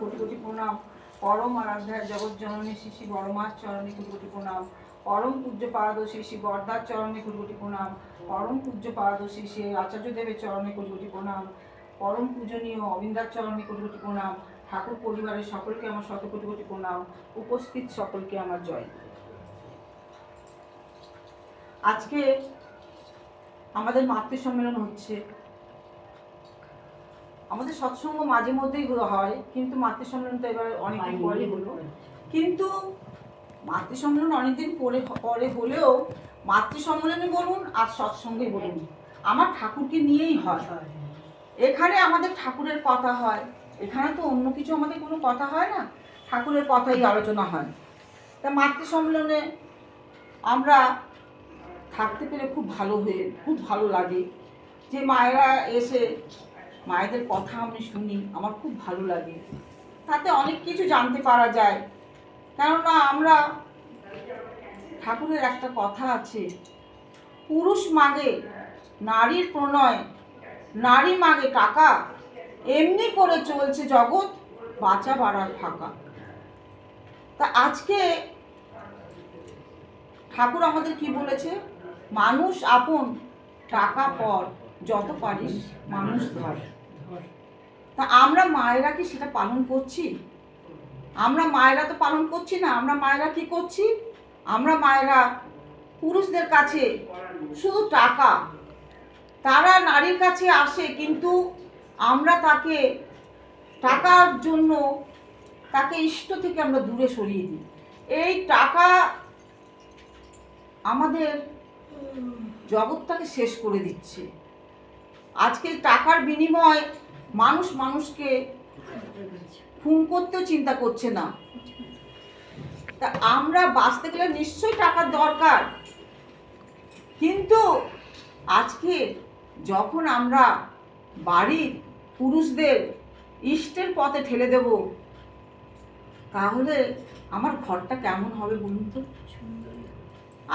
কোটি কোটি প্রণাম। পরম আরাধ্যায় জগৎ জননী শ্রী শ্রী বড়মার চরণে কোটি কোটি প্রণাম। পরম পূজ্য পাদ শ্রী শ্রী বরদার চরণে কোটি কোটি প্রণাম। পরম পূজ্য পাদ শ্রী শ্রী আচার্যদেবের চরণে কোটি কোটি প্রণাম। পরম পূজনীয় অবিন্দার চরণে কোটি কোটি প্রণাম। ঠাকুর পরিবারের সকলকে আমার শত কোটি কোটি প্রণাম। উপস্থিত সকলকে আমার জয়। আজকে আমাদের মাতৃ সম্মেলন হচ্ছে। আমাদের সৎসঙ্গ মাঝে মধ্যেই হয়, কিন্তু মাতৃ সম্মেলন তো এবার অনেকদিন পরে হলো। কিন্তু মাতৃ সম্মেলন অনেকদিন পরে হলেও মাতৃ সম্মেলনে বলুন আর সৎসঙ্গে বলুন, আমার ঠাকুরকে নিয়েই হয়। এখানে আমাদের ঠাকুরের কথা হয়, এখানে তো অন্য কিছু আমাদের কোনো কথা হয় না, ঠাকুরের কথাই আলোচনা হয়। তা মাতৃ সম্মেলনে আমরা থাকতে পেরে খুব ভালো লাগে। যে মায়েরা এসে মায়েদের কথা আমি শুনি, আমার খুব ভালো লাগে। তাতে অনেক কিছু জানতে পারা যায়। কেননা আমরা ঠাকুরের একটা কথা আছে, পুরুষ মাগে নারীর প্রণয়, নারী মাগে টাকা, এমনি করে চলছে জগৎ, বাঁচা বাড়ার ফাঁকা। তা আজকে ঠাকুর আমাদের কি বলেছে, মানুষ আপন টাকা পর, যত পারিস মানুষ ধর। তা আমরা মায়েরা কি সেটা পালন করছি? আমরা মায়েরা তো পালন করছি না। আমরা মায়েরা কি করছি? আমরা মায়েরা পুরুষদের কাছে শুধু টাকা, তারা নারীর কাছে আসে, কিন্তু আমরা তাকে টাকার জন্য তাকে ইষ্ট থেকে আমরা দূরে সরিয়ে দিই। এই টাকা আমাদের জগৎটাকে শেষ করে দিচ্ছে। আজকে টাকার বিনিময়ে মানুষ মানুষকে খুন করতেও চিন্তা করছে না। তা আমরা বাঁচতে গেলে নিশ্চয়ই টাকার দরকার, কিন্তু আজকে যখন আমরা বাড়ির পুরুষদের ইষ্টের পথে ঠেলে দেব, তাহলে আমার ঘরটা কেমন হবে বলুন তো?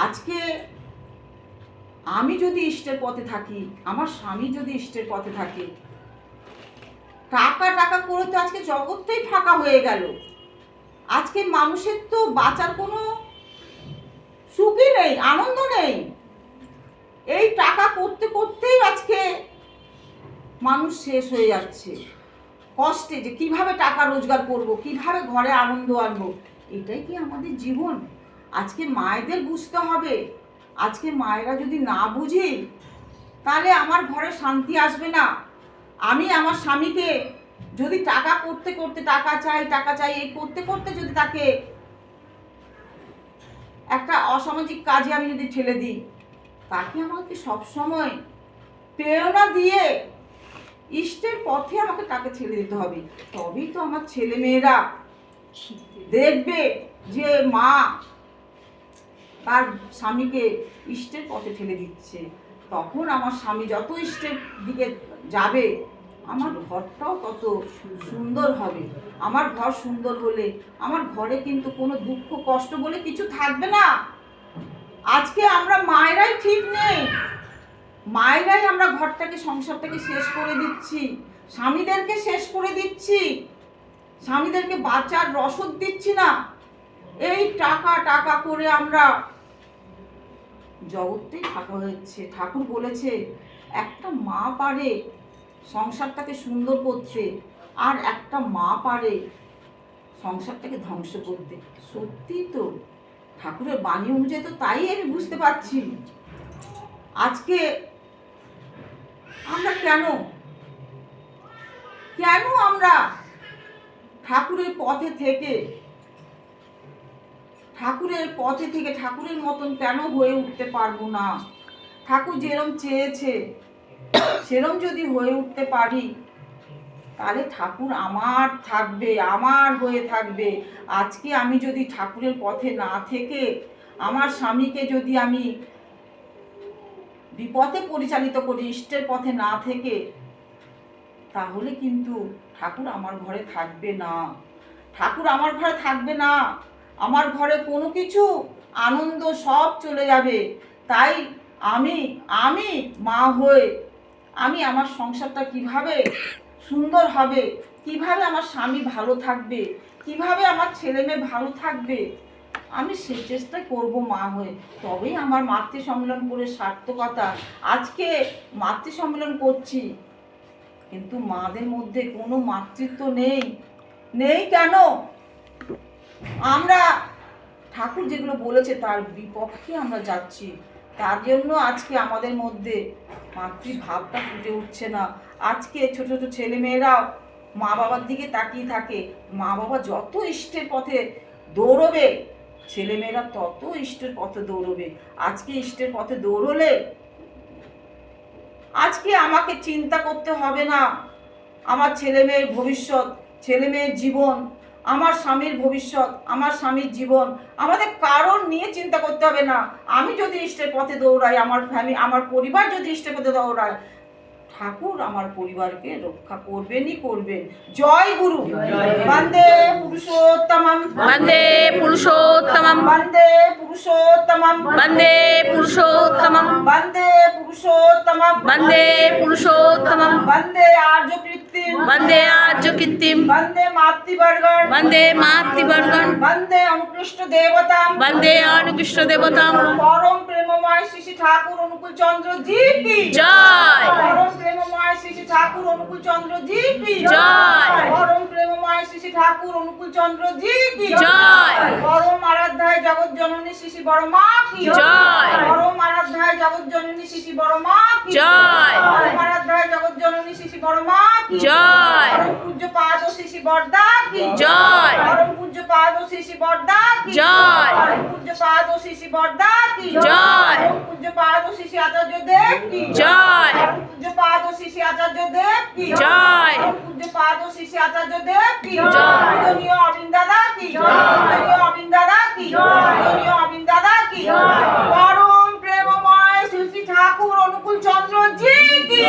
আজকে আমি যদি ইষ্টের পথে থাকি, আমার স্বামী যদি ইষ্টের পথে থাকে, টাকা টাকা করে তো আজকে জগৎটাই ফাঁকা হয়ে গেল। আজকে মানুষের তো বাঁচার কোনো সুখই নেই, আনন্দ নেই। এই টাকা করতে করতেই আজকে মানুষ শেষ হয়ে যাচ্ছে কষ্টে, যে কিভাবে টাকা রোজগার করব, কিভাবে ঘরে আনন্দ আনবো। এটাই কি আমাদের জীবন? আজকে মায়েদের বুঝতে হবে। আজকে মায়েরা যদি না বুঝি, তাহলে আমার ঘরে শান্তি আসবে না। আমি আমার স্বামীকে যদি টাকা করতে করতে টাকা চাই এই করতে করতে যদি তাকে একটা অসামাজিক কাজে আমি যদি ঠেলে দিই, তাকে আমাকে সবসময় প্রেরণা দিয়ে ইষ্টের পথে আমাকে তাকে ছেড়ে দিতে হবে। তবেই তো আমার ছেলে মেয়েরা দেখবে যে মা তার স্বামীকে ইষ্টের পথে ঠেলে দিচ্ছে। তখন আমার স্বামী যত ইষ্টের দিকে যাবে, আমার ঘরটাও তত সুন্দর হবে। আমার ঘর সুন্দর হলে আমার ঘরে কিন্তু কোনো দুঃখ কষ্ট বলে কিছু থাকবে না। আজকে আমরা মায়েরাই ঠিক নেই, মায়েরাই আমরা ঘরটাকে সংসারটাকে শেষ করে দিচ্ছি, স্বামীদেরকে শেষ করে দিচ্ছি, স্বামীদেরকে বাঁচার রসদ দিচ্ছি না। এই টাকা টাকা করে আমরা জগৎটাই ফাঁকা হচ্ছে। ঠাকুর বলেছে একটা মা পারে সংসারটাকে সুন্দর করতে, আর একটা মা পারে সংসারটাকে ধ্বংস করতে। সত্যি তো, ঠাকুরের বাণী অনুযায়ী তো তাই আমি বুঝতে পারছি। আজকে আমরা কেন আমরা ঠাকুরের পথে থেকে ঠাকুরের মতন কেন হয়ে উঠতে পারবো না? ঠাকুর যেরম চেয়েছে সেরম যদি হয়ে উঠতে পারি, তাহলে ঠাকুর আমার থাকবে, আমার হয়ে থাকবে। আজকে আমি যদি ঠাকুরের পথে না থেকে আমার স্বামীকে যদি আমি বিপথে পরিচালিত করি, ইষ্টের পথে না থেকে, তাহলে কিন্তু ঠাকুর আমার ঘরে থাকবে না। ঠাকুর আমার ঘরে থাকবে না, আমার ঘরে কোনো কিছু আনন্দ সব চলে যাবে। তাই আমি মা হয়ে আমি আমার সংসারটা কিভাবে সুন্দর হবে, কিভাবে আমার স্বামী ভালো থাকবে, কিভাবে আমার ছেলে মেয়ে ভালো থাকবে, আমি সে চেষ্টা করব মা হয়ে। তবেই আমার মাতৃ সম্মেলন করে সার্থকতা। আজকে মাতৃ সম্মেলন করছি, কিন্তু মাদের মধ্যে কোনো মাতৃত্ব নেই। নেই কেন? আমরা ঠাকুর যেগুলো বলেছে তার বিপক্ষে আমরা যাচ্ছি। তার জন্য আজকে আমাদের মধ্যে মাতৃভাবটা ফুটে উঠছে না। আজকে ছোট ছোট ছেলেমেয়েরাও মা বাবার দিকে তাকিয়ে থাকে। মা বাবা যত ইষ্টের পথে দৌড়বে, ছেলেমেয়েরা তত ইষ্টের পথে দৌড়বে। আজকে ইষ্টের পথে দৌড়লে আজকে আমাকে চিন্তা করতে হবে না আমার ছেলে মেয়ের ভবিষ্যৎ, ছেলে মেয়ের জীবন, আমার স্বামীর ভবিষ্যৎ, আমার স্বামীর জীবন, আমাদের কারণ নিয়ে চিন্তা করতে হবে না। আমি যদি ইষ্টের পথে দৌড়াই, আমার আমার পরিবার যদি ইষ্টের পথে দৌড়ায়, ঠাকুর আমার পরিবারকে রক্ষা করবেনই করবেন। জয় গুরু। বন্দে পুরুষোত্তমম, বন্দে পুরুষোত্তমম, বন্দে পুরুষোত্তমম, বন্দে পুরুষোত্তমম, বন্দে পুরুষোত্তমম, বন্দে পুরুষোত্তমম, বন্দে আর্য কৃত্তিম, বন্দে আর্য কৃত্তিম, বন্দে মাতৃবর্গণ, বন্দে মাতৃবর্গণ, বন্দে অনুকৃষ্ট দেবতাম, বন্দে অনুকৃষ্ট দেবতাম। পরম প্রেমময় শ্রী শ্রী ঠাকুর অনুকূল চন্দ্র জি কি জয়। পরম প্রেমময় শ্রী শ্রী ঠাকুর অনুকূল চন্দ্র জি কি জয়। পরম প্রেমময় শ্রী শ্রী ঠাকুর অনুকূল চন্দ্র জি কি জয়। পরম আরাধ্যায় জগৎ জননী শ্রী শ্রী বড় মা কি জয়। পরম আরাধ্যায় জগৎ জননী শ্রী শ্রী বড় মা কি জয়। পরম আরাধ্যায় জগৎ জননী শ্রী শ্রী বড় মা কি জয়। পরম পূজ্য পাদ শ্রী শ্রী বরদা কি জয়। পরম পূজ্য পাদ শ্রী শ্রী বরদা কি জয়। পরম পূজ্য পাদ শ্রী শ্রী বরদা কি জয়। পরম পূজ্য পাদ শ্রী শ্রী আচার্য দেব কি জয়। পরম পূজ্য পাদ শ্রী শ্রী আচার্য দেব কি জয়। পরম পূজ্য পাদ শ্রী শ্রী আচার্য দেব কি জয়। পূজনীয় অবিন দাদা কি পূজনীয় অবিন দাদা কি পূজনীয় অবিন দাদা কি পরম প্রেমময় শ্রী শ্রী ঠাকুর অনুকূল চন্দ্র জি কি